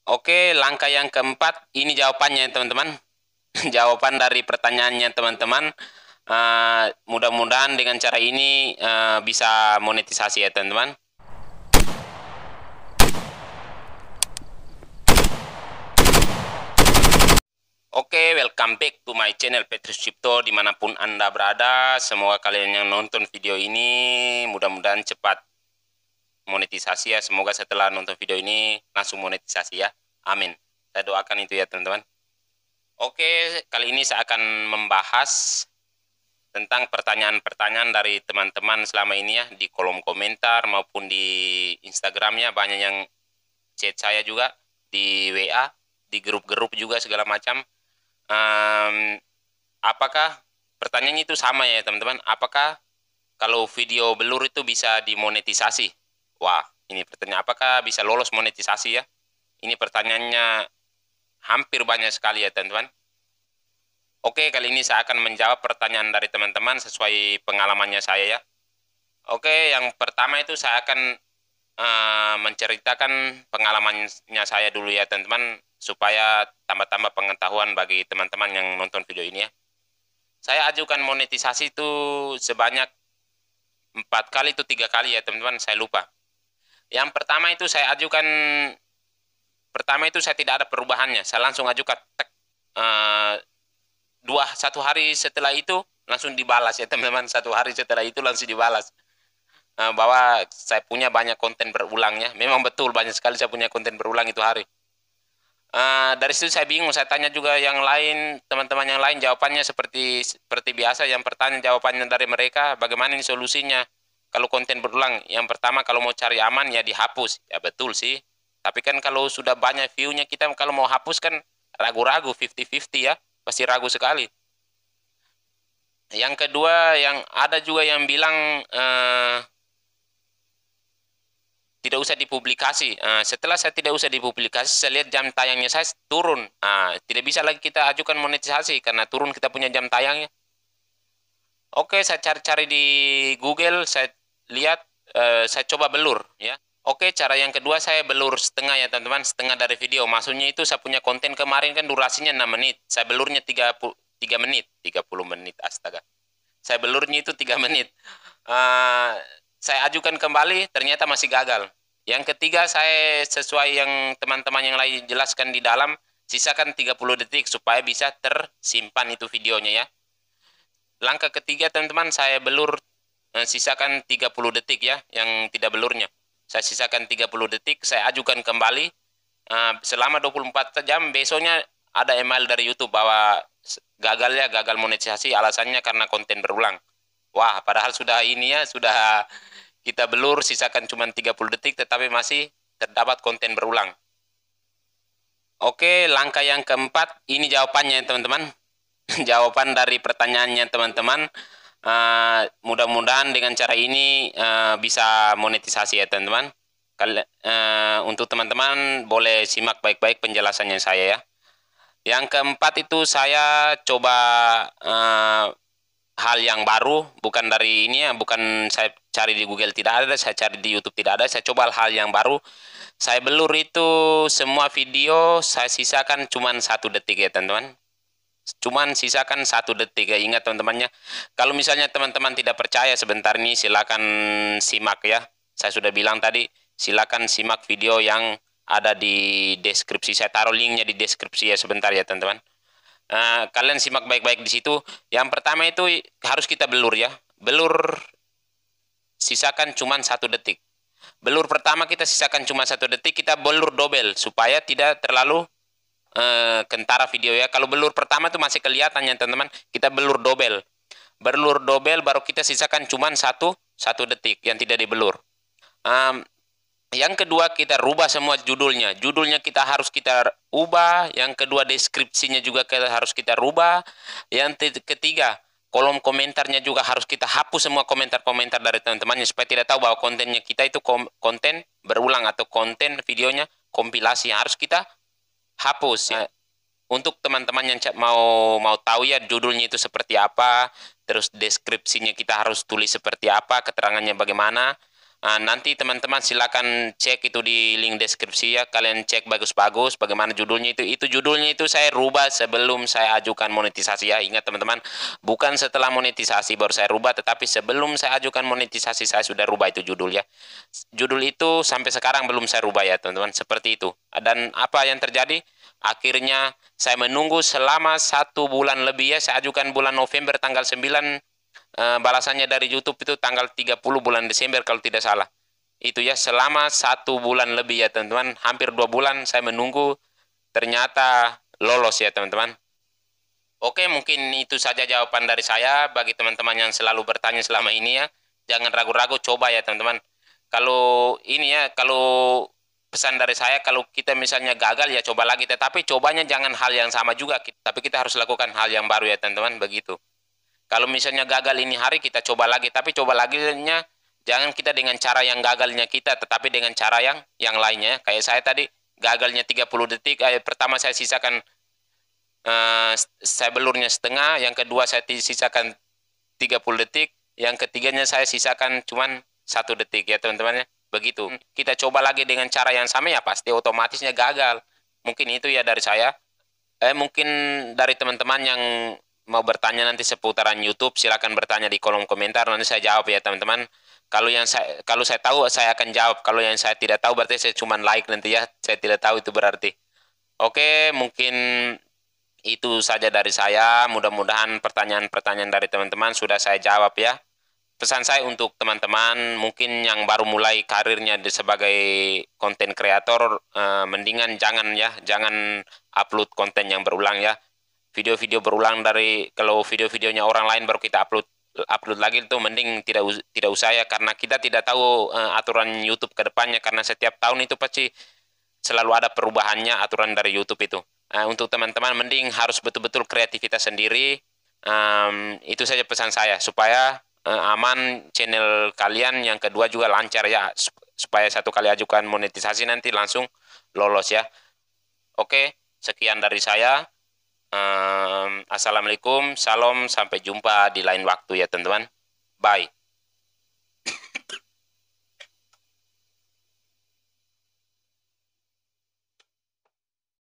Oke, langkah yang keempat, ini jawabannya teman-teman. Jawaban dari pertanyaannya teman-teman. Mudah-mudahan dengan cara ini bisa monetisasi ya teman-teman. Oke, welcome back to my channel Petrus Cipto dimanapun Anda berada. Semoga kalian yang nonton video ini mudah-mudahan cepat monetisasi ya. Semoga setelah nonton video ini langsung monetisasi ya. Amin. Saya doakan itu ya teman-teman. Oke, kali ini saya akan membahas tentang pertanyaan-pertanyaan dari teman-teman selama ini ya, di kolom komentar maupun di Instagramnya. Banyak yang chat saya juga, di WA, di grup-grup juga segala macam. Apakah pertanyaannya itu sama ya teman-teman? Apakah kalau video blur itu bisa dimonetisasi? Wah, ini pertanyaan, apakah bisa lolos monetisasi ya? Ini pertanyaannya hampir banyak sekali ya teman-teman. Oke, kali ini saya akan menjawab pertanyaan dari teman-teman sesuai pengalamannya saya ya. Oke, yang pertama itu saya akan menceritakan pengalamannya saya dulu ya teman-teman, supaya tambah-tambah pengetahuan bagi teman-teman yang nonton video ini ya. Saya ajukan monetisasi itu sebanyak 4 kali itu 3 kali ya teman-teman, saya lupa. Yang pertama itu saya ajukan, saya tidak ada perubahannya, saya langsung ajukan satu hari setelah itu langsung dibalas ya teman-teman. Satu hari setelah itu langsung dibalas bahwa saya punya banyak konten berulangnya. Memang betul banyak sekali saya punya konten berulang itu hari. Dari situ saya bingung, saya tanya juga yang lain, teman-teman yang lain, jawabannya seperti biasa. Yang pertanyaan jawabannya dari mereka, bagaimana ini solusinya kalau konten berulang? Yang pertama, kalau mau cari aman ya dihapus. Ya betul sih, tapi kan kalau sudah banyak view-nya, kita kalau mau hapus kan ragu-ragu, 50-50 ya, pasti ragu sekali. Yang kedua, yang ada juga yang bilang tidak usah dipublikasi. Setelah saya tidak usah dipublikasi, saya lihat jam tayangnya saya turun. Tidak bisa lagi kita ajukan monetisasi karena turun kita punya jam tayangnya. Oke, saya cari-cari di Google, saya lihat, saya coba blur ya. Oke, cara yang kedua saya blur setengah ya teman-teman, setengah dari video. Maksudnya itu saya punya konten kemarin kan durasinya 6 menit, saya blurnya 3 menit, 30 menit, astaga. Saya blurnya itu 3 menit. Saya ajukan kembali, ternyata masih gagal. Yang ketiga, saya sesuai yang teman-teman yang lain jelaskan di dalam, sisakan 30 detik supaya bisa tersimpan itu videonya ya. Langkah ketiga teman-teman, saya blur, sisakan 30 detik ya, yang tidak blurnya. Saya sisakan 30 detik, saya ajukan kembali. Selama 24 jam, besoknya ada email dari YouTube bahwa gagal monetisasi, alasannya karena konten berulang. Wah, padahal sudah ini ya, sudah kita blur, sisakan cuma 30 detik, tetapi masih terdapat konten berulang. Oke, langkah yang keempat, ini jawabannya teman-teman. Jawaban dari pertanyaannya teman-teman. Mudah-mudahan dengan cara ini bisa monetisasi ya teman-teman. Untuk teman-teman boleh simak baik-baik penjelasannya saya ya. Yang keempat itu saya coba hal yang baru, bukan dari ini ya, bukan saya cari di Google tidak ada, saya cari di YouTube tidak ada, saya coba hal yang baru. Saya blur itu semua video, saya sisakan cuman 1 detik ya teman-teman. Cuman sisakan 1 detik ya, ingat teman-temannya. Kalau misalnya teman-teman tidak percaya sebentar ini, silakan simak ya. Saya sudah bilang tadi, silakan simak video yang ada di deskripsi. Saya taruh linknya di deskripsi ya sebentar ya teman-teman. Kalian simak baik-baik di situ. Yang pertama itu harus kita blur ya. Blur sisakan cuma 1 detik. Blur pertama kita sisakan cuma 1 detik, kita blur double supaya tidak terlalu kentara video ya. Kalau blur pertama itu masih kelihatan ya teman-teman, kita blur double. Blur double baru kita sisakan cuma 1 detik yang tidak diblur. Yang kedua, kita rubah semua judulnya. Judulnya harus kita ubah. Yang kedua, deskripsinya juga harus kita rubah. Yang ketiga, kolom komentarnya juga harus kita hapus semua komentar-komentar dari teman-temannya supaya tidak tahu bahwa kontennya kita itu konten berulang atau konten videonya kompilasi. Harus kita hapus ya. Untuk teman-teman yang mau tahu ya judulnya itu seperti apa, terus deskripsinya kita harus tulis seperti apa, keterangannya bagaimana. Nanti teman-teman silakan cek itu di link deskripsi ya. Kalian cek bagus-bagus bagaimana judulnya itu. Itu judulnya itu saya rubah sebelum saya ajukan monetisasi ya. Ingat teman-teman, bukan setelah monetisasi baru saya rubah, tetapi sebelum saya ajukan monetisasi saya sudah rubah itu judul ya. Judul itu sampai sekarang belum saya rubah ya teman-teman. Seperti itu. Dan apa yang terjadi? Akhirnya saya menunggu selama 1 bulan lebih ya. Saya ajukan bulan November tanggal 9, balasannya dari YouTube itu tanggal 30 bulan Desember kalau tidak salah. Itu ya selama 1 bulan lebih ya teman-teman, hampir 2 bulan saya menunggu, ternyata lolos ya teman-teman. Oke, mungkin itu saja jawaban dari saya bagi teman-teman yang selalu bertanya selama ini ya. Jangan ragu-ragu, coba ya teman-teman. Kalau ini ya, kalau pesan dari saya, kalau kita misalnya gagal ya coba lagi, tetapi cobanya jangan hal yang sama juga, tapi kita harus lakukan hal yang baru ya teman-teman, begitu. Kalau misalnya gagal ini hari kita coba lagi, tapi coba laginya jangan kita dengan cara yang gagalnya kita, tetapi dengan cara yang lainnya. Kayak saya tadi gagalnya 30 detik, pertama saya sisakan, saya belurnya setengah, yang kedua saya sisakan 30 detik, yang ketiganya saya sisakan cuman 1 detik ya teman-teman ya. Begitu. Kita coba lagi dengan cara yang sama ya pasti otomatisnya gagal. Mungkin itu ya dari saya. Mungkin dari teman-teman yang mau bertanya nanti seputaran YouTube, silakan bertanya di kolom komentar, nanti saya jawab ya teman-teman. Kalau saya tahu saya akan jawab. Kalau yang saya tidak tahu berarti saya cuma like nanti ya. Saya tidak tahu itu berarti. Oke, mungkin itu saja dari saya. Mudah-mudahan pertanyaan-pertanyaan dari teman-teman sudah saya jawab ya. Pesan saya untuk teman-teman mungkin yang baru mulai karirnya sebagai konten kreator, mendingan jangan upload konten yang berulang ya. Video-video berulang dari, kalau video-videonya orang lain baru kita upload upload lagi, itu mending tidak usah ya, karena kita tidak tahu aturan YouTube ke depannya, karena setiap tahun itu pasti selalu ada perubahannya aturan dari YouTube itu. Untuk teman-teman mending harus betul-betul kreativitas sendiri. Itu saja pesan saya supaya aman channel kalian, yang kedua juga lancar ya, supaya satu kali ajukan monetisasi nanti langsung lolos ya. Oke, sekian dari saya. Assalamualaikum, salam, sampai jumpa di lain waktu ya teman-teman. Bye.